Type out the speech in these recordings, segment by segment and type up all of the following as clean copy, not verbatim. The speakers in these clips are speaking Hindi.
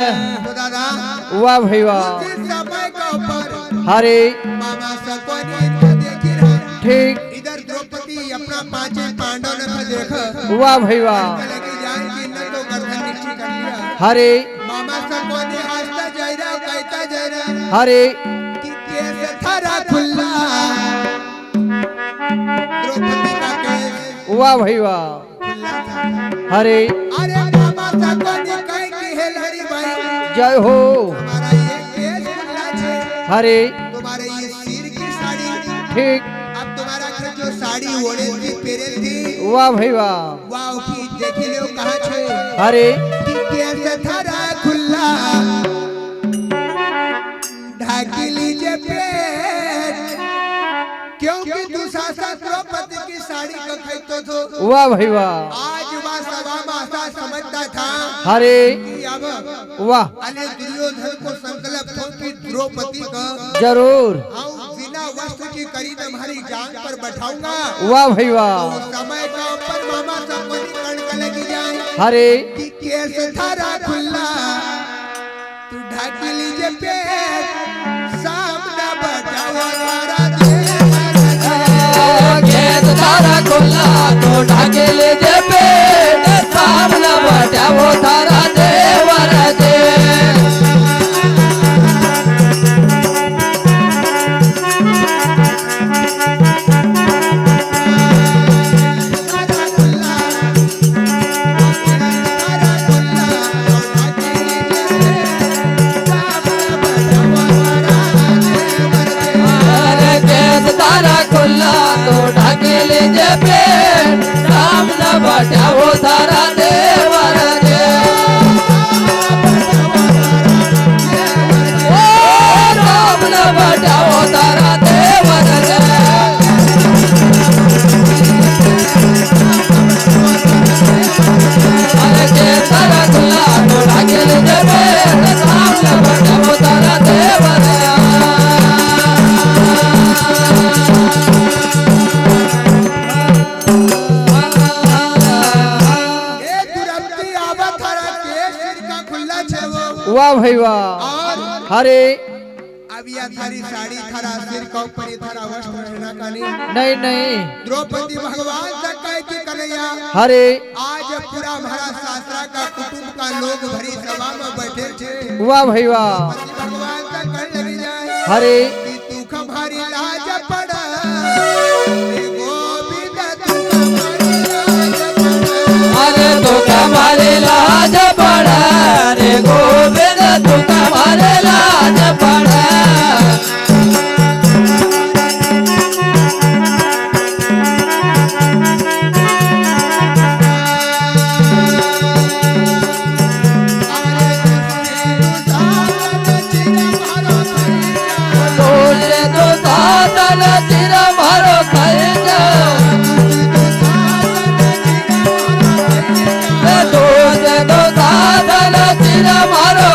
तो दादा वाह भाई वाह। उसी समय का ऊपर हरे मामा सकोनी इनको देखी रहा। ठीक। इधर द्रौपदी अपना पांचे पांडव ने को देखा। वाह भाई वाह। लगी जान की न तो गर्दन नीचे कर लिया। हरे मामा सकोनी हंसता जा रहा कहता जा रहा हरे कि केस थारा खुला। द्रौपदी का केस वाह भाई वाह। खुला था। हरे अरे मामा सकोनी कह की है लहरी भाई जय हो। हमारा ये केस खुला छे। हरे तुम्हारे ये सिर की साड़ी ठीक। अब तुम्हारा घर जो साड़ी ओढ़े थी पहरे थी वाह भाई वाह। वाह की देखी लो कहाँ छे। हरे कि कैसे थारा खुला ढाकी लीजिए पेट क्योंकि दुशासन द्रौपदी की साड़ी का खरीदो तो वाह भाई वाह। आज वह सभा में ऐसा समझता था हरे कि अब वाह। अरे दुर्योधन को संकल्प हो कि द्रौपदी का जरूर। हम बिना वस्त्र की करीब हमारी जांग पर बैठाऊंगा। वाह भाई वाह। तो समय का ऊपर मामा सब कणक लगी जाए हरे कि केस थारा खुला तू ढाक लीजिए पेट सामने बैठाओ तारा केस तारा खुला तो ढाके ले जे पेट सामने बैठा वो तारा देवर दे। खुला तो ढाके ले जे पेट सामने बैठा वो तारा देवर दे। ओ सामने बैठा वो तारा देवर दे। अरे के तारा खुला तो ढाके ले जे पेट सामने बैठा वो तारा देवर दे। वाह भाई वाह। और हरे अब यह थारी साड़ी थारा सिर का ऊपर थारा वस्त्र रहना कानी नहीं नहीं। द्रौपदी भगवान से कह की कन्हैया हरे आज पूरा भरा शास्त्रा का कुटुंब का लोग भरी सभा में बैठे थे। वाह भाई वाह। भगवान से कह लगी जाए हरे कि तू हमारी लाज पड़ा हे गोविंद तू हमारी लाज पड़ा। अरे तो हमारे लाज पड़ा रे गोविंद तू हमारे लाज पड़ा। मारो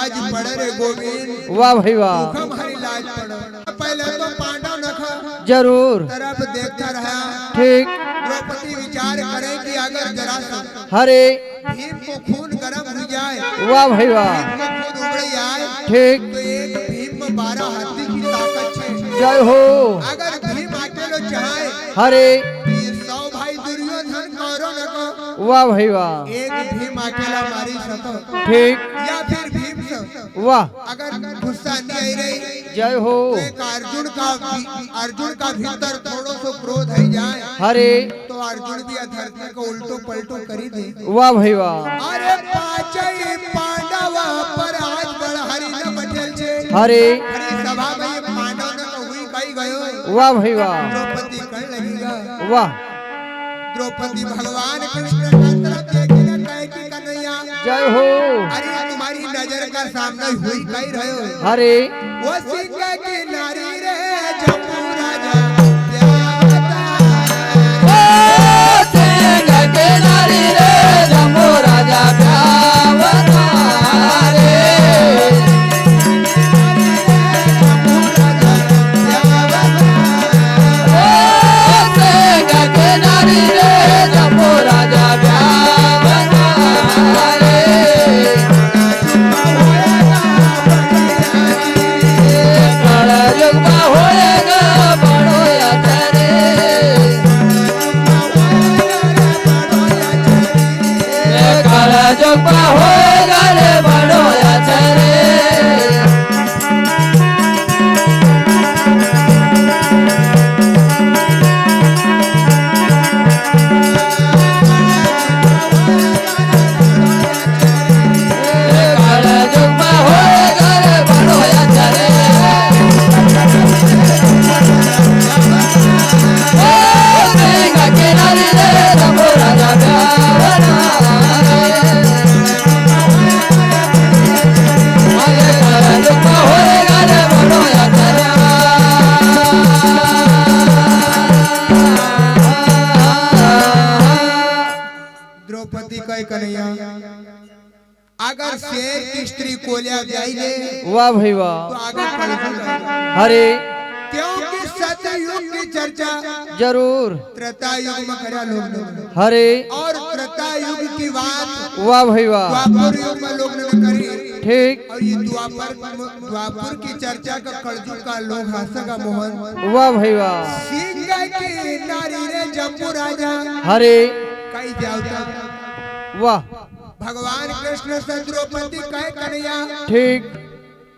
लाज पड़ रे गोविंद वाह भाई वाह दुखम हरी लाज पड़ पहले तो पांडव नखा जरूर तरफ देखता रहा ठीक द्रौपदी विचार करे कि अगर जरा सा हरे भीम को खून गर्म हो जाए वाह भाई वाह भीम को खून उबड़ जाए ठीक तो एक भीम में 12 हाथी की ताकत है जय हो अगर भीम अकेलो चाहे हरे कि 100 भाई दुर्योधन कौरव नको वाह भाई वाह एक भीम अकेला मारी सको ठीक या फिर भीम से वाह अगर गुस्सा नहीं आई रही जय हो तो एक अर्जुन का भीतर थोड़ो सो क्रोध है जाए हरे तो अर्जुन भी धरती को उल्टो पलटो करी दे वाह भाई वाह अरे पांचई पांडव पर आज बड़ हरि न बचल छे हरे हरि सभा में ये पांडव न तो हुई कई गयो वाह भाई वाह द्रौपदी कह लगेगा वाह द्रौपदी भगवान कृष्ण का तरफ देखी न कहे कि कन्हैया जय हो अरे तुम्हारी नजर का सामने हुई कही रहे हरे वो सिंह की नारी रे जम्मू राजा प्यावता ओ सिंह के नारी रे जम्मू राजा प्यावता रे जम्मू राजा प्यावता ओ सिंह के नारी रे जम्मू राजा प्यावता रे कलयुग में होएगा बड़ो यात्रे कलयुग में होएगा रे बड़ो यात्रे कलयुग में होएगा रे बड़ो यात्रे ओ सिंह के नारी रे जम्मू राजा प्यावता रे कलयुग में होएगा रे बड़ो यात्रे द्रौपदी कह कन्हैया अगर शेर की स्त्री कोलिया जाइए वाह भाई तो वाह आगे कलयुग आएगा। हरे क्योंकि सतयुग की चर्चा जरूर त्रेता युग में करा लोग ने हरे और त्रेता युग की बात वाह भाई वाह द्वापर युग में लोग ने करी ठीक और ये द्वापर की चर्चा का कलयुग का लोग हास्य का मोहन वाह भाई वाह सिंह की नारी रे जम्मू राजा हरे कई जावता वाह भगवान कृष्ण से द्रौपदी कह कन्हैया ठीक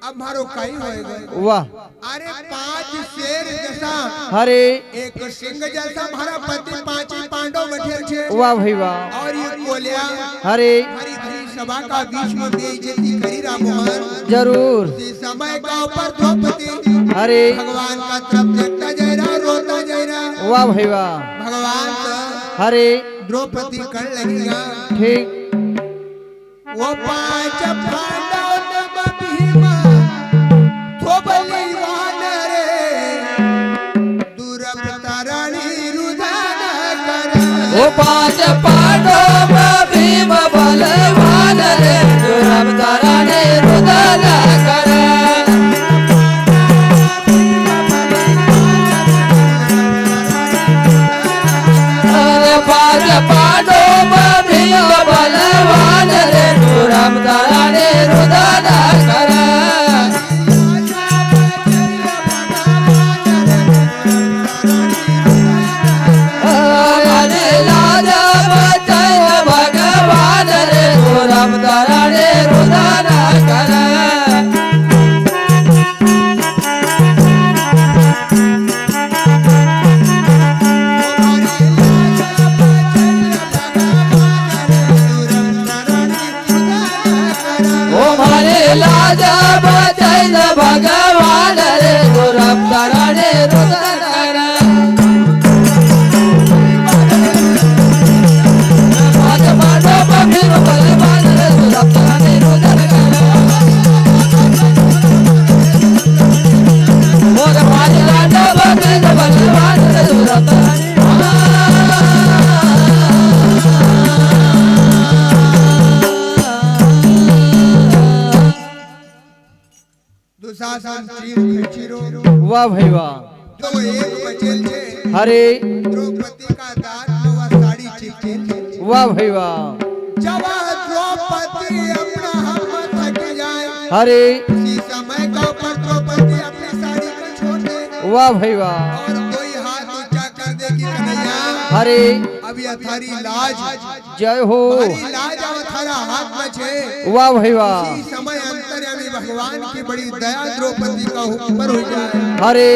अब मारो कई होएगा वाह अरे 5 शेर जैसा हरे एक सिंह जैसा हमारा पति 5 पांडव बैठे छे वाह भाई वाह और ये कोलिया हरे हरी भरी सभा का बीच में बेइज्जती करी रामोहन जरूर इस समय का ऊपर द्रौपदी हरे भगवान का तरफ देखता जाए रहा रोता जाए रहा वाह भाई वाह भगवान का हरे द्रौपदी कर लगेगा ठीक वो 5 पांडव नम भीमा थोबली वानरे दुरप तारणी रुदान कर वो पांच पांडव भीम बलवान रे दुरब ताराने रुदन कर अरे पांच पांडव भीम बलवान रे दुरब ताराने रुदन कर हमारे लाजा बचाए भगवान रे दुरब ताराने रुदन कर ओ हमारे लाजा बचाए भगवान रे दुरब ताराने रुदन कर पांच पांडव भीम बलवान रे दुरब ताराने रुदन कर और पांच पांडव भीम बलवान रे दुरब ताराने दुशासन चीर खीरो वाह भाई वाह तो एक बचेल छे अरे द्रौपदी का दान तो साड़ी चिपकेल वाह भाई वाह जब द्रौपदी अपना हम थक जाए अरे इसी समय का पर द्रौपदी अपनी साड़ी को छोड़ दे वाह भाई वाह और कोई हाथ ऊंचा कर दे कि कन्हैया अरे अभी अथारी लाज जय हो हमारी लाज और थारा हाथ में छे वाह भाई वाह इसी समय अंतर्यामी भगवान की बड़ी दया द्रौपदी का ऊपर हो जाए अरे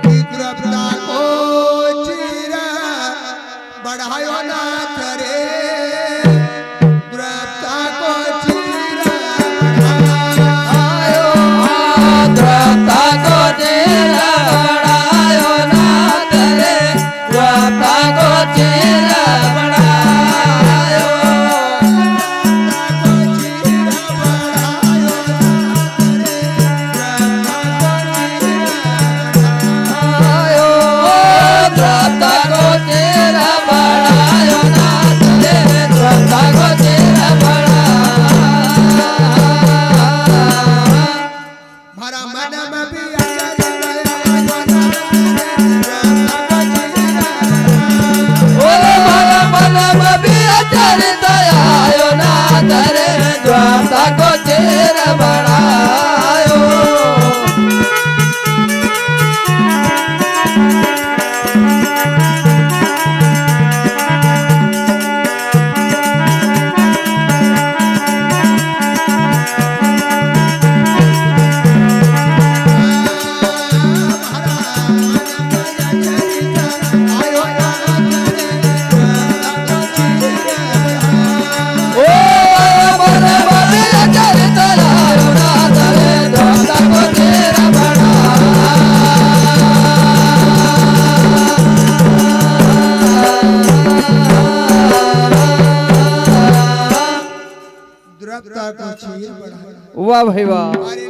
कि द्रौपदा को चीरा बढ़ायो ना करे द्रौपदा को चीरा आयो द्रौपदा को चेहरा बढ़ायो ना करे द्रौपदा को चेहरा बढ़ायो आयो द्रौपदा को चेहरा बढ़ायो ना करे द्रौपदा को चेहरा हमारा मन में भी अचर दया ओरे भला भला मबी अचर दयायो ना करे द्रौपदा को चेहरा बढ़ायो ओ भला मबी अचर दयायो ना करे द्रौपदा को चेहरा द्रौपदा को चीर बढ़ाया वाह भाई वाह अरे